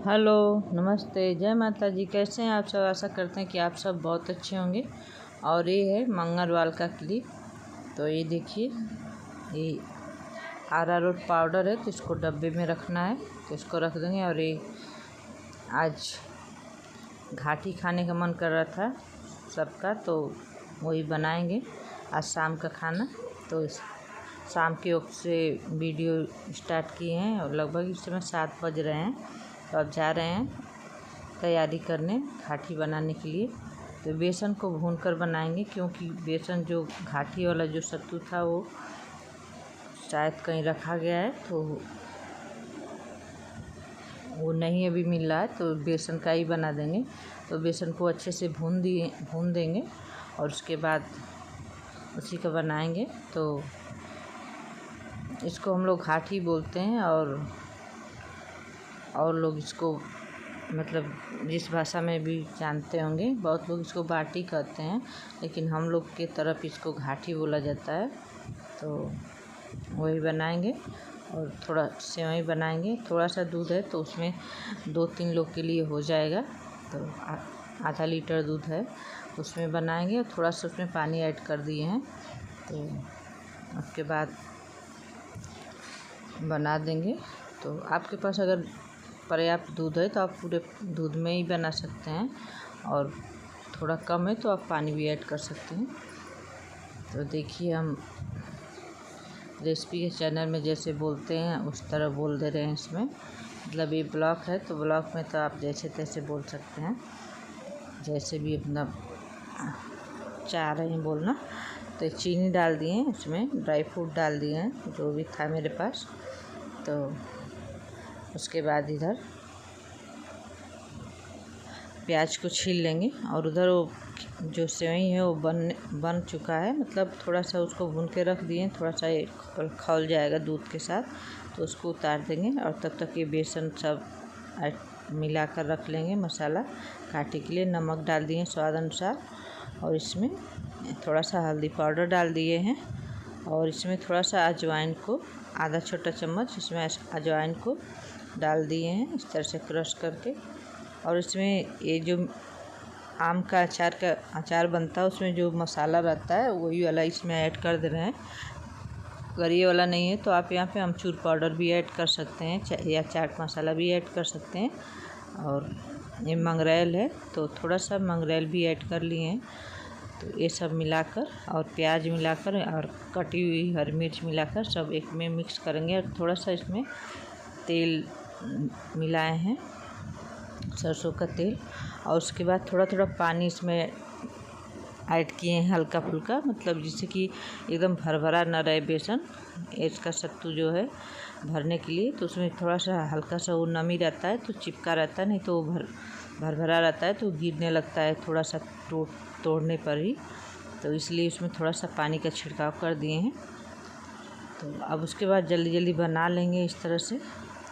Hello, नमस्ते, जय माता जी। कैसे हैं आप सब? आशा करते हैं कि आप सब बहुत अच्छे होंगे। और ये है मंगलवार का क्लिप। तो ये देखिए, ये अरारोट पाउडर है, तो इसको डब्बे में रखना है, तो इसको रख देंगे। और ये आज घाटी खाने का मन कर रहा था सबका, तो वही बनाएंगे आज शाम का खाना। तो शाम के वक्त से वीडियो स्टार्ट किए हैं और लगभग इस समय 7 बज रहे हैं। तो अब जा रहे हैं तैयारी करने घाटी बनाने के लिए। तो बेसन को भूनकर बनाएंगे, क्योंकि बेसन जो घाटी वाला जो सत्तू था वो शायद कहीं रखा गया है, तो वो नहीं अभी मिल रहा है, तो बेसन का ही बना देंगे। तो बेसन को अच्छे से भून देंगे और उसके बाद उसी का बनाएंगे। तो इसको हम लोग घाटी बोलते हैं, और लोग इसको मतलब जिस भाषा में भी जानते होंगे, बहुत लोग इसको बाटी कहते हैं, लेकिन हम लोग के तरफ इसको घाटी बोला जाता है। तो वही बनाएंगे और थोड़ा सेवई बनाएंगे। थोड़ा सा दूध है, तो उसमें 2-3 लोग के लिए हो जाएगा। तो आधा लीटर दूध है, उसमें बनाएंगे और थोड़ा सा उसमें पानी ऐड कर दिए हैं। तो उसके बाद बना देंगे। तो आपके पास अगर पर्याप्त दूध है तो आप पूरे दूध में ही बना सकते हैं, और थोड़ा कम है तो आप पानी भी ऐड कर सकते हैं। तो देखिए, हम रेसिपी के चैनल में जैसे बोलते हैं उस तरह बोल दे रहे हैं इसमें। मतलब ये ब्लॉग है, तो ब्लॉग में तो आप जैसे तैसे बोल सकते हैं, जैसे भी अपना चाह रहे हैं बोलना। तो चीनी डाल दिए हैं, उसमें ड्राई फ्रूट डाल दिए हैं, जो भी था मेरे पास। तो उसके बाद इधर प्याज को छील लेंगे, और उधर वो जो सेवई है वो बन चुका है। मतलब थोड़ा सा उसको भून के रख दिए, थोड़ा सा खौल जाएगा दूध के साथ, तो उसको उतार देंगे। और तब तक ये बेसन सब मिला कर रख लेंगे। मसाला घाटी के लिए नमक डाल दिए स्वाद अनुसार, और इसमें थोड़ा सा हल्दी पाउडर डाल दिए हैं, और इसमें थोड़ा सा अजवाइन को आधा छोटा चम्मच इसमें अजवाइन को डाल दिए हैं, इस तरह से क्रश करके। और इसमें ये जो आम का अचार बनता है, उसमें जो मसाला रहता है वही वाला इसमें ऐड कर दे रहे हैं। अगर ये वाला नहीं है तो आप यहाँ पे अमचूर पाउडर भी ऐड कर सकते हैं, या चाट मसाला भी ऐड कर सकते हैं। और ये मंगरेल है, तो थोड़ा सा मंगरेल भी ऐड कर लिए हैं। तो ये सब मिलाकर और प्याज मिलाकर और कटी हुई हरी मिर्च मिलाकर सब एक में मिक्स करेंगे। और थोड़ा सा इसमें तेल मिलाए हैं, सरसों का तेल। और उसके बाद थोड़ा थोड़ा पानी इसमें ऐड किए हैं, हल्का फुल्का, मतलब जिससे कि एकदम भरभरा न रहे बेसन। इसका सत्तू जो है भरने के लिए, तो उसमें थोड़ा सा हल्का सा वो नमी रहता है, तो चिपका रहता है, नहीं तो वो भरभरा रहता है तो गिरने लगता है थोड़ा सा तोड़ने पर ही। तो इसलिए उसमें थोड़ा सा पानी का छिड़काव कर दिए हैं। तो अब उसके बाद जल्दी जल्दी बना लेंगे इस तरह से।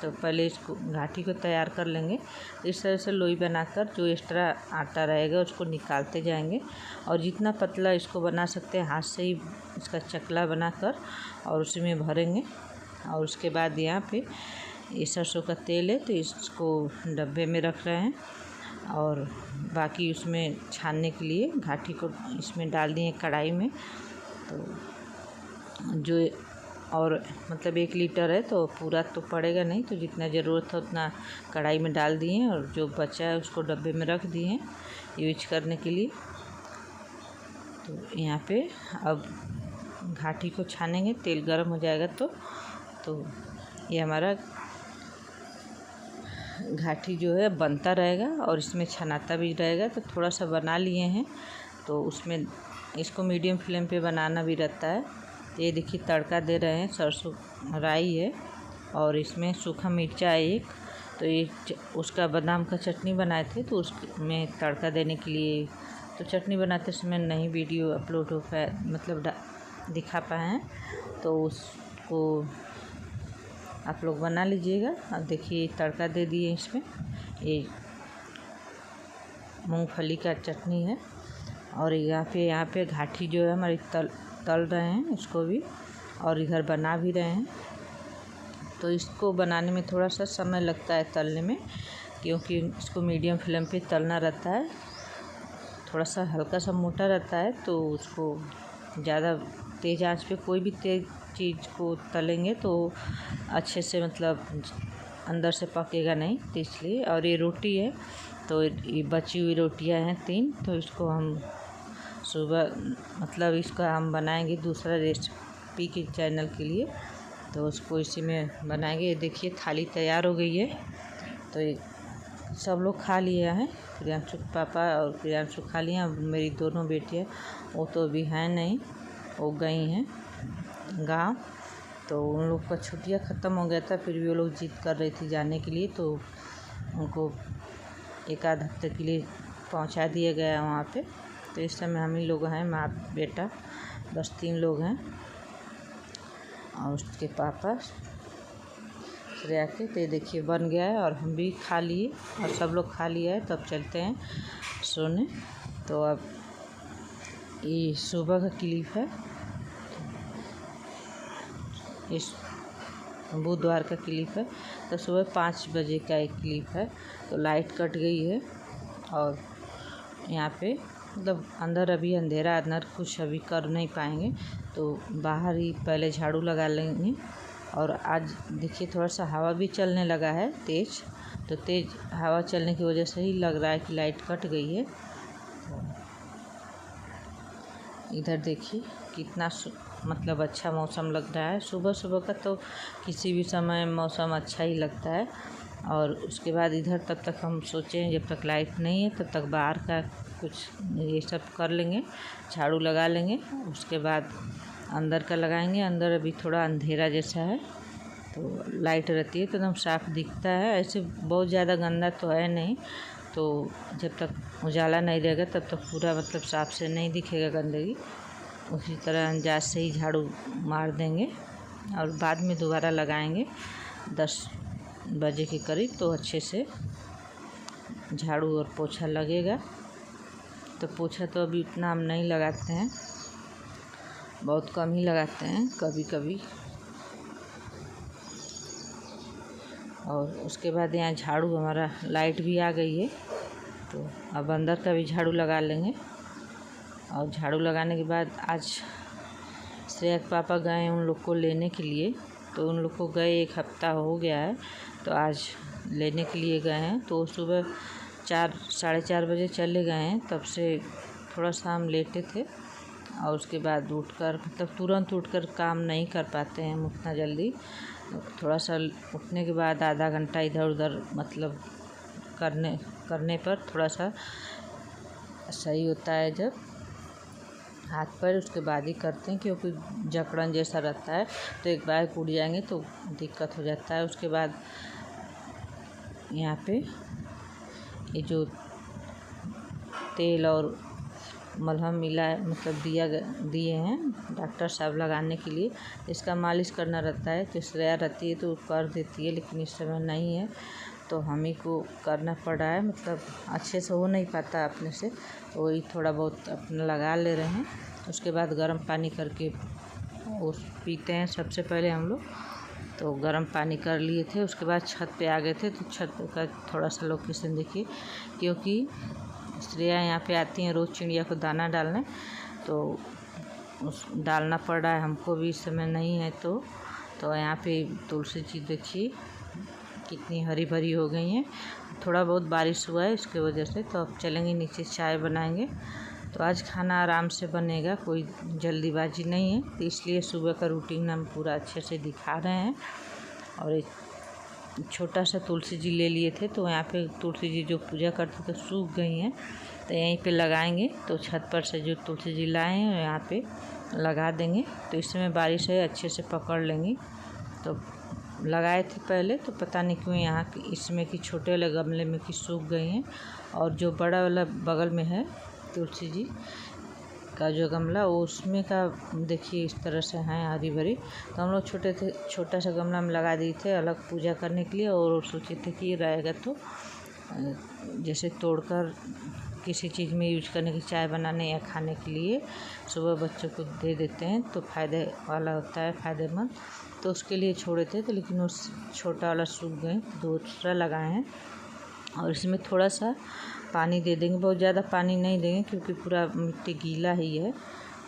तो पहले इसको घाटी को तैयार कर लेंगे। इस तरह से लोई बनाकर जो एक्स्ट्रा आटा रहेगा उसको निकालते जाएंगे, और जितना पतला इसको बना सकते हैं हाथ से ही इसका चकला बनाकर और उसी में भरेंगे। और उसके बाद यहाँ पे ये सरसों का तेल है, तो इसको डब्बे में रख रहे हैं, और बाकी उसमें छानने के लिए घाटी को इसमें डाल दिए कढ़ाई में। तो जो और मतलब 1 लीटर है, तो पूरा तो पड़ेगा नहीं, तो जितना ज़रूरत है उतना कढ़ाई में डाल दिए हैं, और जो बचा है उसको डब्बे में रख दिए हैं यूज करने के लिए। तो यहाँ पे अब घाटी को छानेंगे, तेल गर्म हो जाएगा तो ये हमारा घाटी जो है बनता रहेगा, और इसमें छनाता भी रहेगा। तो थोड़ा सा बना लिए हैं, तो उसमें इसको मीडियम फ्लेम पे बनाना भी रहता है। ये देखिए तड़का दे रहे हैं, सरसों राई है, और इसमें सूखा मिर्चा है एक। तो ये उसका बादाम का चटनी बनाए थे, तो उसमें तड़का देने के लिए, तो चटनी बनाते समय नहीं वीडियो अपलोड हो पाया, मतलब दिखा पाए हैं, तो उसको आप लोग बना लीजिएगा। अब देखिए तड़का दे दिए इसमें, ये मूंगफली का चटनी है। और यहाँ पे घाटी जो है हमारी तल रहे हैं इसको भी, और इधर बना भी रहे हैं। तो इसको बनाने में थोड़ा सा समय लगता है तलने में, क्योंकि इसको मीडियम फ्लेम पे तलना रहता है। थोड़ा सा हल्का सा मोटा रहता है तो उसको ज़्यादा तेज़ आंच पे कोई भी तेज़ चीज़ को तलेंगे तो अच्छे से मतलब अंदर से पकेगा नहीं, तो इसलिए। और ये रोटी है तो ये बची हुई रोटियां हैं 3, तो इसको हम सुबह मतलब इसका हम बनाएंगे दूसरा रेसिपी के चैनल के लिए, तो उसको इसी में बनाएंगे। ये देखिए थाली तैयार हो गई है। तो ये सब लोग खा लिए हैं, प्रियांशु पापा और प्रियांशु खा लिए हैं। मेरी दोनों बेटियाँ वो तो अभी हैं नहीं, वो गई हैं गाँव। तो उन लोग का छुट्टियाँ ख़त्म हो गया था, फिर भी वो लोग जिद कर रही थी जाने के लिए, तो उनको एक आध हफ्ते के लिए पहुंचा दिया गया वहाँ पे। तो इस समय हम ही लोग हैं, माँ बेटा, बस 3 लोग हैं और उसके पापा श्रेया के। तो ये देखिए बन गया है और हम भी खा लिए और सब लोग खा लिया है। तो अब चलते हैं सोने। तो अब ये सुबह का क्लिप है, इस बुधवार का क्लिप है। तो सुबह 5 बजे का एक क्लिप है। तो लाइट कट गई है और यहाँ पे मतलब अंदर अभी अंधेरा, अंदर कुछ अभी कर नहीं पाएंगे, तो बाहर ही पहले झाड़ू लगा लेंगे। और आज देखिए थोड़ा सा हवा भी चलने लगा है तेज़, तो तेज़ हवा चलने की वजह से ही लग रहा है कि लाइट कट गई है। इधर देखिए कितना मतलब अच्छा मौसम लग रहा है। सुबह सुबह का तो किसी भी समय मौसम अच्छा ही लगता है। और उसके बाद इधर तब तक हम सोचें जब तक लाइट नहीं है तब तक बाहर का कुछ ये सब कर लेंगे, झाड़ू लगा लेंगे। उसके बाद अंदर का लगाएंगे। अंदर अभी थोड़ा अंधेरा जैसा है, तो लाइट रहती है तो एकदम साफ दिखता है। ऐसे बहुत ज़्यादा गंदा तो है नहीं, तो जब तक उजाला नहीं रहेगा तब तक पूरा मतलब साफ से नहीं दिखेगा गंदगी। उसी तरह अंदाज से ही झाड़ू मार देंगे और बाद में दोबारा लगाएंगे 10 बजे के करीब, तो अच्छे से झाड़ू और पोछा लगेगा। तो पोछा तो अभी उतना हम नहीं लगाते हैं, बहुत कम ही लगाते हैं कभी कभी। और उसके बाद यहाँ झाड़ू, हमारा लाइट भी आ गई है, तो अब अंदर का भी झाड़ू लगा लेंगे। और झाड़ू लगाने के बाद आज श्रेया के पापा गए हैं उन लोग को लेने के लिए। तो उन लोग को गए 1 हफ्ता हो गया है, तो आज लेने के लिए गए हैं। तो सुबह 4 साढ़े 4 बजे चले गए हैं, तब से थोड़ा सा हम लेटे थे। और उसके बाद उठकर मतलब तुरंत उठकर काम नहीं कर पाते हैं हम उतना जल्दी। थोड़ा सा उठने के बाद आधा घंटा इधर उधर मतलब करने पर थोड़ा सा सही होता है जब हाथ पैर, उसके बाद ही करते हैं, क्योंकि जकड़न जैसा रहता है तो एक बार टूट जाएंगे तो दिक्कत हो जाता है। उसके बाद यहाँ पे ये जो तेल और मलहम मिला है मतलब दिए हैं डॉक्टर साहब लगाने के लिए, इसका मालिश करना रहता है। तो श्रेया रहती है तो कर देती है, लेकिन इस समय नहीं है तो हम ही को करना पड़ रहा है। मतलब अच्छे से हो नहीं पाता अपने से, तो वही थोड़ा बहुत अपना लगा ले रहे हैं। उसके बाद गर्म पानी करके वो पीते हैं सबसे पहले हम लोग। तो गर्म पानी कर लिए थे, उसके बाद छत पे आ गए थे। तो छत का थोड़ा सा लोकेशन देखिए, क्योंकि श्रेया यहाँ पे आती हैं रोज़ चिड़िया को दाना डालने, तो उस डालना पड़ रहा है हमको भी, इस समय नहीं है। तो यहाँ पे तुलसी जी देखिए कितनी हरी भरी हो गई हैं। थोड़ा बहुत बारिश हुआ है इसके वजह से। तो अब चलेंगे नीचे, चाय बनाएंगे। तो आज खाना आराम से बनेगा, कोई जल्दीबाजी नहीं है, तो इसलिए सुबह का रूटीन हम पूरा अच्छे से दिखा रहे हैं। और एक छोटा सा तुलसी जी ले लिए थे, तो यहाँ पे तुलसी जी जो पूजा करते थे सूख गई हैं, तो यहीं पे लगाएंगे। तो छत पर से जो तुलसी जी लाए हैं यहाँ पे लगा देंगे। तो इस समय बारिश है, अच्छे से पकड़ लेंगी। तो लगाए थे पहले, तो पता नहीं क्यों यहाँ इसमें कि छोटे वाले गमले में कि सूख गई हैं, और जो बड़ा वाला बगल में है तुलसी जी का जो गमला, वो उसमें का देखिए इस तरह से हैं हरी भरी। तो हम लोग छोटा सा गमला में लगा दिए थे अलग पूजा करने के लिए, और सोचे थे कि रहेगा तो जैसे तोड़कर किसी चीज़ में यूज करने की, चाय बनाने या खाने के लिए सुबह बच्चों को दे देते हैं तो फ़ायदे वाला होता है, फ़ायदेमंद। तो उसके लिए छोड़े थे, तो लेकिन उस छोटा वाला सूख गए, दूसरा लगाए हैं। और इसमें थोड़ा सा पानी दे देंगे, बहुत ज़्यादा पानी नहीं देंगे क्योंकि पूरा मिट्टी गीला ही है।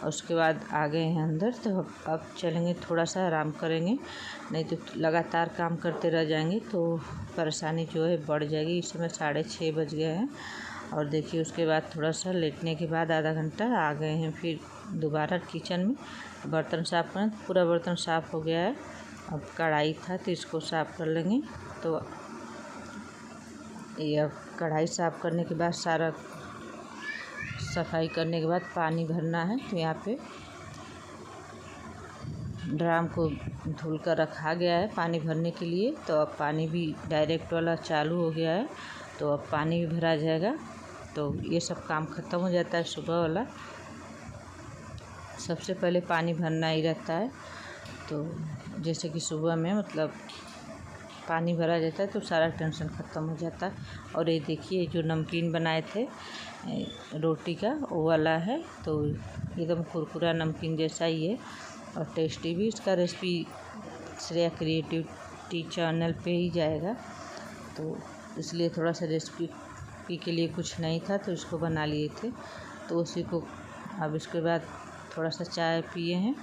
और उसके बाद आ गए हैं अंदर, तो अब चलेंगे, थोड़ा सा आराम करेंगे, नहीं तो लगातार काम करते रह जाएंगे तो परेशानी जो है बढ़ जाएगी। इस समय 6:30 बज गए हैं। और देखिए उसके बाद थोड़ा सा लेटने के बाद आधा घंटा आ गए हैं फिर दोबारा किचन में बर्तन साफ़ करें। पूरा बर्तन साफ़ हो गया है। अब कढ़ाई था तो इसको साफ़ कर लेंगे। तो ये अब कढ़ाई साफ़ करने के बाद सारा सफाई करने के बाद पानी भरना है। तो यहाँ पे ड्राम को धुल कर रखा गया है पानी भरने के लिए। तो अब पानी भी डायरेक्ट वाला चालू हो गया है, तो अब पानी भी भरा जाएगा। तो ये सब काम ख़त्म हो जाता है। सुबह वाला सबसे पहले पानी भरना ही रहता है। तो जैसे कि सुबह में मतलब पानी भरा जाता है तो सारा टेंशन ख़त्म हो जाता है। और ये देखिए जो नमकीन बनाए थे रोटी का वो वाला है, तो एकदम कुरकुरा नमकीन जैसा ही है और टेस्टी भी। इसका रेसिपी श्रेया क्रिएटिविटी चैनल पे ही जाएगा, तो इसलिए थोड़ा सा रेसिपी के लिए कुछ नहीं था तो इसको बना लिए थे। तो उसी को अब इसके बाद थोड़ा सा चाय पिए हैं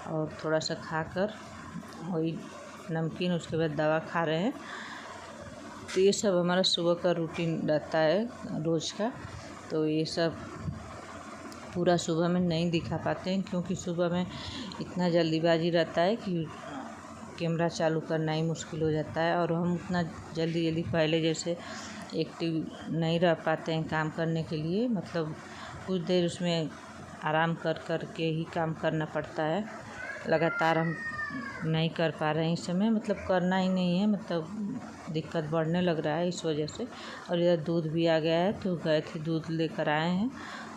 और थोड़ा सा खाकर वही नमकीन, उसके बाद दवा खा रहे हैं। तो ये सब हमारा सुबह का रूटीन रहता है रोज़ का। तो ये सब पूरा सुबह में नहीं दिखा पाते हैं क्योंकि सुबह में इतना जल्दीबाजी रहता है कि कैमरा चालू करना ही मुश्किल हो जाता है। और हम उतना जल्दी पहले जैसे एक्टिव नहीं रह पाते हैं काम करने के लिए। मतलब कुछ देर उसमें आराम कर के ही काम करना पड़ता है। लगातार हम नहीं कर पा रहे हैं इस समय, मतलब करना ही नहीं है, मतलब दिक्कत बढ़ने लग रहा है इस वजह से। और इधर दूध भी आ गया है तो गए थे दूध लेकर आए हैं।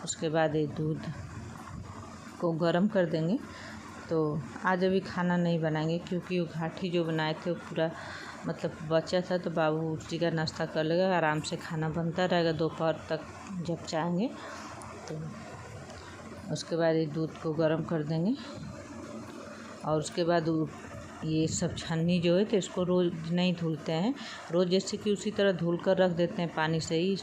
उसके बाद ये दूध को गर्म कर देंगे। तो आज अभी खाना नहीं बनाएंगे क्योंकि वो घाटी जो बनाए थे वो पूरा मतलब बचा था, तो बाबू उसी का नाश्ता कर लेगा, आराम से खाना बनता रहेगा दोपहर तक जब चाहेंगे। तो उसके बाद ये दूध को गर्म कर देंगे। और उसके बाद ये सब छन्नी जो है तो इसको रोज़ नहीं धुलते हैं, रोज़ जैसे कि उसी तरह धुल कर रख देते हैं पानी से ही।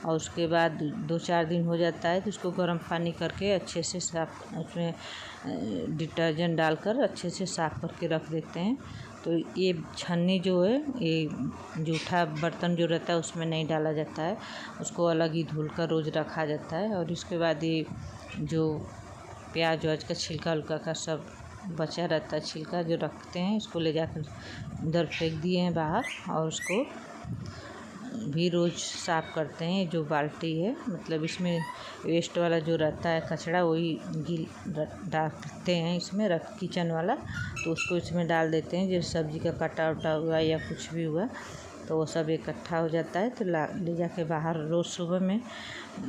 और उसके बाद 2-4 दिन हो जाता है तो इसको गर्म पानी करके अच्छे से साफ, उसमें डिटर्जेंट डालकर अच्छे से साफ़ करके रख देते हैं। तो ये छन्नी जो है ये जूठा बर्तन जो रहता है उसमें नहीं डाला जाता है, उसको अलग ही धुल कर रोज़ रखा जाता है। और इसके बाद ये जो प्याज व्याज का छिलका उलका का सब बचा रहता है, छिलका जो रखते हैं, इसको ले जाकर इधर फेंक दिए हैं बाहर। और उसको भी रोज़ साफ़ करते हैं। जो बाल्टी है मतलब इसमें वेस्ट वाला जो रहता है कचरा वही डालते हैं इसमें किचन वाला, तो उसको इसमें डाल देते हैं। जैसे सब्ज़ी का कटा उटा हुआ या कुछ भी हुआ तो वो सब इकट्ठा हो जाता है, तो ले जाके बाहर रोज़ सुबह में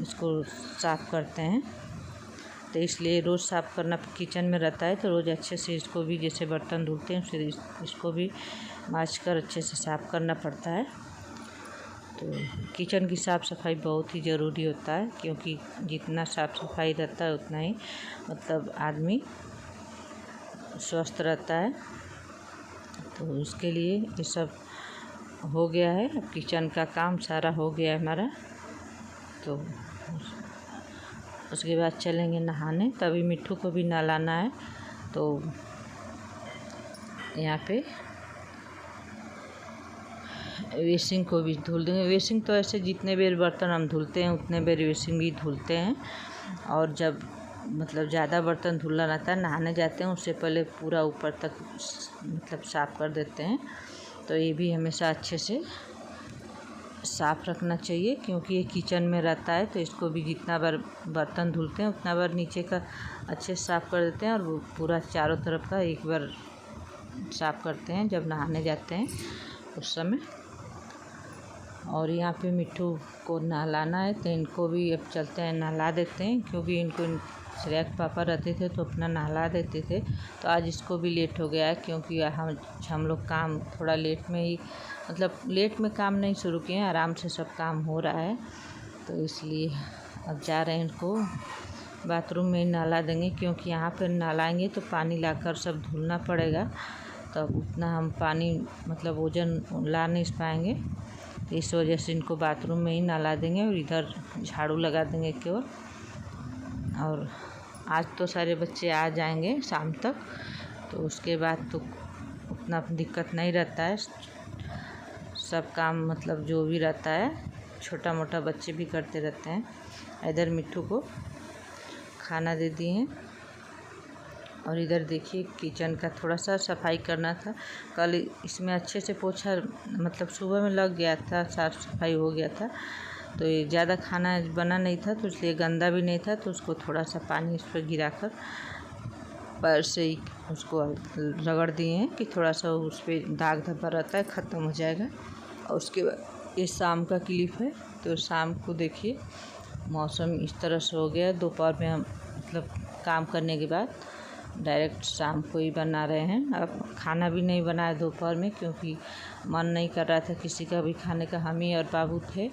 इसको साफ़ करते हैं। तो इसलिए रोज़ साफ़ करना किचन में रहता है। तो रोज़ अच्छे से इसको भी जैसे बर्तन धुलते हैं फिर इसको भी माँज कर अच्छे से साफ़ करना पड़ता है। तो किचन की साफ़ सफाई बहुत ही ज़रूरी होता है क्योंकि जितना साफ़ सफाई रहता है उतना ही मतलब आदमी स्वस्थ रहता है। तो इसके लिए ये सब हो गया है। अब किचन का काम सारा हो गया है हमारा। तो उसके बाद चलेंगे नहाने, तभी मिट्ठू को भी नहलाना है। तो यहाँ पे वेसिंग को भी धुल देंगे। वेसिंग तो ऐसे जितने बार बर्तन हम धुलते हैं उतने बार वेसिंग भी धुलते हैं। और जब मतलब ज़्यादा बर्तन धुलना रहता है नहाने जाते हैं उससे पहले पूरा ऊपर तक मतलब साफ़ कर देते हैं। तो ये भी हमेशा अच्छे से साफ़ रखना चाहिए क्योंकि ये किचन में रहता है। तो इसको भी जितना बार बर्तन धुलते हैं उतना बार नीचे का अच्छे से साफ़ कर देते हैं और वो पूरा चारों तरफ का एक बार साफ़ करते हैं जब नहाने जाते हैं उस समय। और यहाँ पे मिट्ठू को नहलाना है तो इनको भी अब चलते हैं नहला देते हैं क्योंकि इनको श्रेया के पापा रहते थे तो अपना नहला देते थे। तो आज इसको भी लेट हो गया है क्योंकि हम लोग काम थोड़ा लेट में ही मतलब लेट में काम नहीं शुरू किए हैं, आराम से सब काम हो रहा है। तो इसलिए अब जा रहे हैं इनको बाथरूम में नहला देंगे क्योंकि यहाँ पर नहलाएंगे तो पानी लाकर सब धुलना पड़ेगा, तब उतना हम पानी मतलब वज़न ला नहीं पाएंगे। तो इस वजह से इनको बाथरूम में ही नहला देंगे और इधर झाड़ू लगा देंगे केवल। और आज तो सारे बच्चे आ जाएंगे शाम तक, तो उसके बाद तो उतना दिक्कत नहीं रहता है। सब काम मतलब जो भी रहता है छोटा मोटा बच्चे भी करते रहते हैं। इधर मिट्ठू को खाना दे दिए हैं और इधर देखिए किचन का थोड़ा सा सफाई करना था। कल इसमें अच्छे से पोछा मतलब सुबह में लग गया था, साफ़ सफाई हो गया था, तो ये ज़्यादा खाना बना नहीं था तो इसलिए गंदा भी नहीं था, तो उसको थोड़ा सा पानी इस पर गिरा कर पैर से ही उसको रगड़ दिए हैं कि थोड़ा सा उस पर दाग धब्बा रहता है ख़त्म हो जाएगा। और उसके बाद ये शाम का क्लिप है। तो शाम को देखिए मौसम इस तरह से हो गया। दोपहर में हम मतलब काम करने के बाद डायरेक्ट शाम को ही बना रहे हैं। अब खाना भी नहीं बनाया दोपहर में क्योंकि मन नहीं कर रहा था किसी का भी खाने का, हम ही और बाबू थे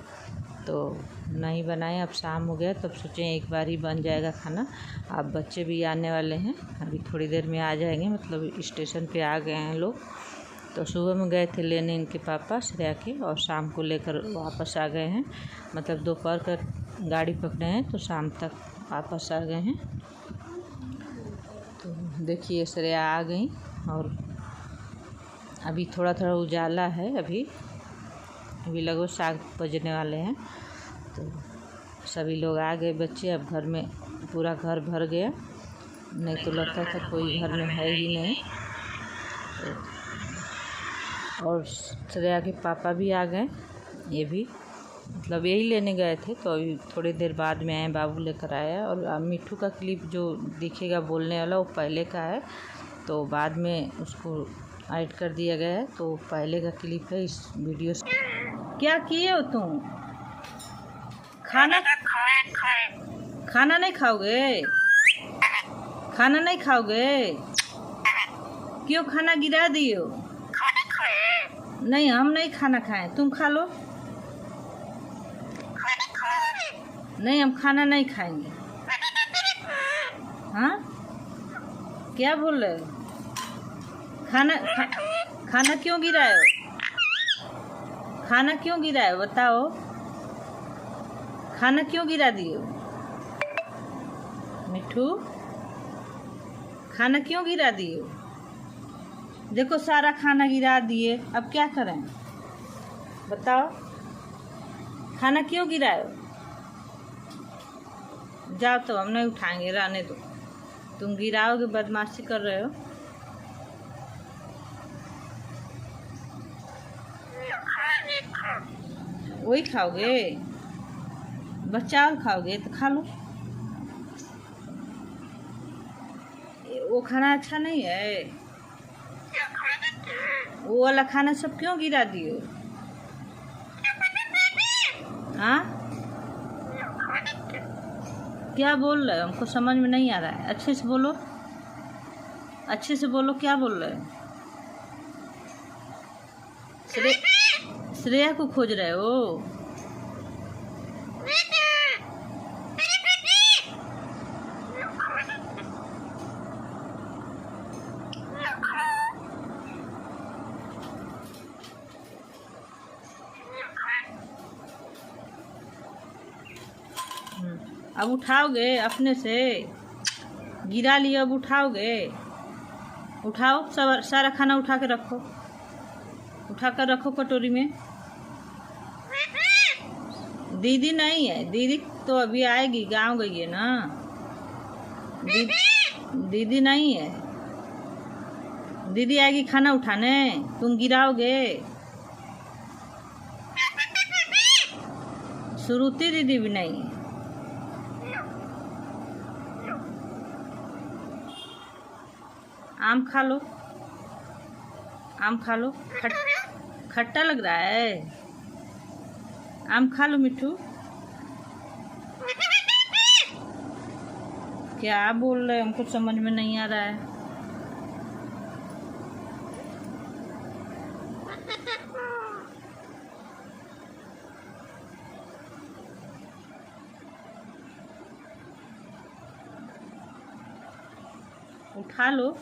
तो नहीं बनाए। अब शाम हो गया तब सोचें एक बार ही बन जाएगा खाना। अब बच्चे भी आने वाले हैं, अभी थोड़ी देर में आ जाएंगे, मतलब स्टेशन पे आ गए हैं लोग। तो सुबह में गए थे लेने इनके पापा श्रेया के और शाम को लेकर वापस आ गए हैं। मतलब दोपहर का गाड़ी पकड़े हैं तो शाम तक वापस आ गए हैं। तो देखिए श्रेया आ गई और अभी थोड़ा थोड़ा उजाला है। अभी लगभग 7 बजने वाले हैं। तो सभी लोग आ गए बच्चे। अब घर में पूरा घर भर गया, नहीं तो लगता था कोई घर में है ही नहीं। और श्रेया के पापा भी आ गए, ये भी मतलब यही लेने गए थे, तो अभी थोड़ी देर बाद में आए, बाबू लेकर आया। और मिट्ठू का क्लिप जो दिखेगा बोलने वाला वो पहले का है, तो बाद में उसको ऐड कर दिया गया है, तो पहले का क्लिप है इस वीडियो से। क्या किए हो तुम? खाना नहीं खाओगे? खाना नहीं खाओगे? क्यों खाना गिरा दियो? नहीं, हम नहीं खाना खाएं, तुम खा लो। नहीं, हम खाना नहीं खाएंगे। हाँ, क्या बोल रहे हो? खाना क्यों गिराए हो? खाना क्यों गिराए हो बताओ? खाना क्यों गिरा दिए? मिट्ठू, खाना क्यों गिरा दिए? देखो सारा खाना गिरा दिए, अब क्या करें बताओ? खाना क्यों गिराए? जाओ, तो हम नहीं उठाएंगे, रहने दो। तुम गिराओगे, बदमाशी कर रहे हो। वही खाओगे? बच्चा और खाओगे तो खा लो। वो खाना अच्छा नहीं है। वो वाला खाना सब क्यों गिरा दिए? हाँ, क्या बोल रहे हो? हमको समझ में नहीं आ रहा है, अच्छे से बोलो, अच्छे से बोलो, क्या बोल रहे हो? श्रेया को खोज रहे हो? अब उठाओगे अपने से? गिरा लिया, अब उठाओगे? उठाओ, सब सारा खाना उठा के रखो, उठा कर रखो कटोरी में। दीदी नहीं है, दीदी तो अभी आएगी, गांव गई है ना। दीदी नहीं है, दीदी आएगी खाना उठाने, तुम गिराओगे। श्रुति दीदी भी नहीं है। आम खा लो, आम खा लो। खट्टा लग रहा है, आम खा लो मिट्ठू। क्या बोल रहे, हमको समझ में नहीं आ रहा है। उठा लो,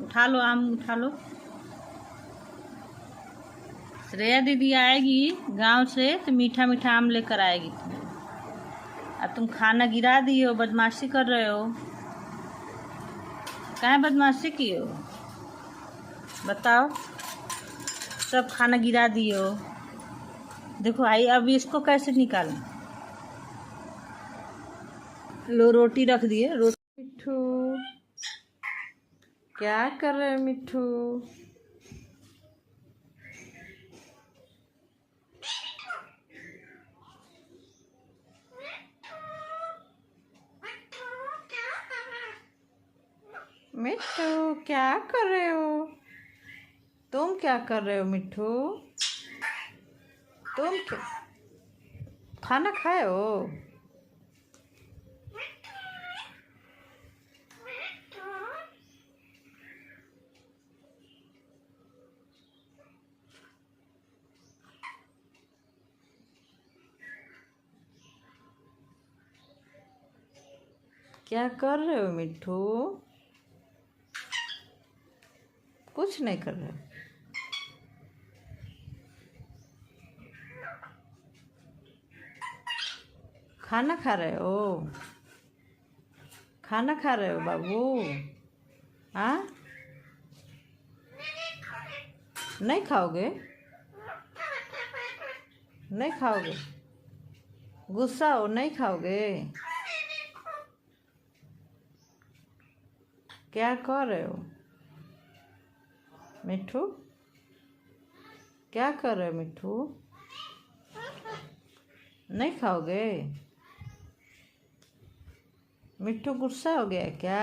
उठा लो, आम उठा लो। श्रेया दीदी आएगी गांव से तो मीठा मीठा आम लेकर आएगी तुम्हें। अब तुम खाना गिरा दिए हो, बदमाशी कर रहे हो। काहे बदमाशी की हो बताओ? सब खाना गिरा दिए हो। देखो आई, अब इसको कैसे निकालूं? लो रोटी रख दिए। रोटी मिट्ठू क्या कर रहे हो मिट्ठू? मिट्ठू क्या कर रहे हो? तुम क्या कर रहे हो मिट्ठू? तुम क्या खाना खाए हो? क्या कर रहे हो मिट्ठू? कुछ नहीं कर रहे। खाना खा रहे हो? खाना खा रहे हो बाबू? हाँ, नहीं खाओगे? नहीं खाओगे? गुस्सा हो, नहीं खाओगे? क्या कर रहे हो मिट्ठू? क्या कर रहे हो मिट्ठू? नहीं खाओगे? मिट्ठू गुस्सा हो गया क्या?